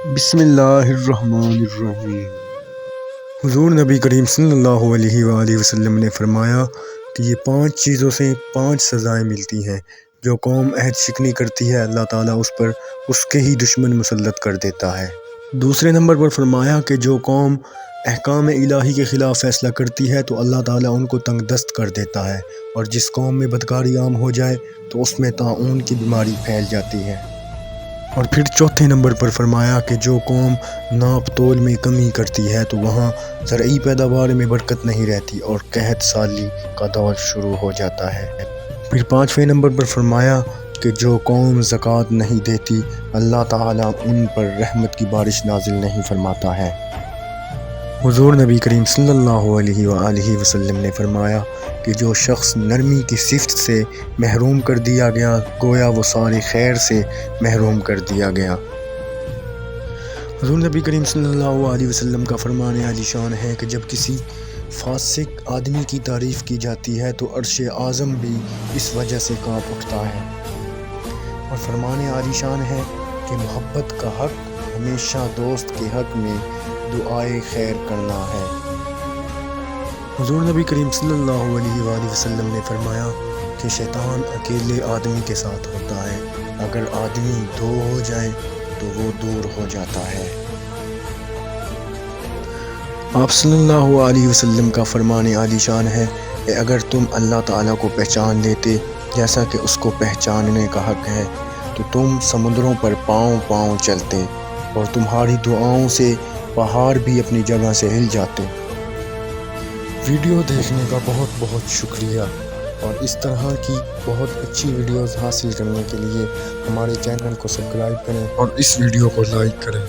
بسم اللہ الرحمن الرحیم۔ حضور نبی کریم صلی اللہ علیہ وآلہ وسلم نے فرمایا کہ یہ 5 چیزوں سے 5 سزائیں ملتی ہیں۔ جو قوم عہد شکنی کرتی ہے اللہ تعالیٰ اس پر اس کے ہی دشمن مسلط کر دیتا ہے۔ دوسرے نمبر پر فرمایا کہ جو قوم احکام الہی کے خلاف فیصلہ کرتی ہے تو اللہ تعالیٰ ان کو تنگ دست کر دیتا ہے، اور جس قوم میں بدکاری عام ہو جائے تو اس میں طاعون کی بیماری پھیل جاتی ہے۔ اور پھر چوتھے نمبر پر فرمایا کہ جو قوم ناپ تول میں کمی کرتی ہے تو وہاں زرعی پیداوار میں برکت نہیں رہتی اور قحط سالی کا دور شروع ہو جاتا ہے۔ پھر 5ویں نمبر پر فرمایا کہ جو قوم زکوٰۃ نہیں دیتی اللہ تعالیٰ ان پر رحمت کی بارش نازل نہیں فرماتا ہے۔ حضور نبی کریم صلی اللہ علیہ وآلہ وسلم نے فرمایا کہ جو شخص نرمی کی صفت سے محروم کر دیا گیا گویا وہ سارے خیر سے محروم کر دیا گیا۔ حضور نبی کریم صلی اللہ علیہ وسلم کا فرمان عالی شان ہے کہ جب کسی فاسق آدمی کی تعریف کی جاتی ہے تو عرش اعظم بھی اس وجہ سے کانپ اٹھتا ہے۔ اور فرمان عالی شان ہے کہ محبت کا حق ہمیشہ دوست کے حق میں دعائے خیر کرنا ہے۔ حضور نبی کریم صلی اللہ علیہ وآلہ وسلم نے فرمایا کہ شیطان اکیلے آدمی کے ساتھ ہوتا ہے، اگر آدمی 2 ہو جائیں تو وہ دور ہو جاتا ہے۔ آپ صلی اللہ علیہ وسلم کا فرمان عالی شان ہے کہ اگر تم اللہ تعالیٰ کو پہچان لیتے جیسا کہ اس کو پہچاننے کا حق ہے تو تم سمندروں پر پاؤں پاؤں چلتے اور تمہاری دعاؤں سے پہاڑ بھی اپنی جگہ سے ہل جاتے۔ ویڈیو دیکھنے کا بہت بہت شکریہ، اور اس طرح کی بہت اچھی ویڈیوز حاصل کرنے کے لیے ہمارے چینل کو سبسکرائب کریں اور اس ویڈیو کو لائک کریں۔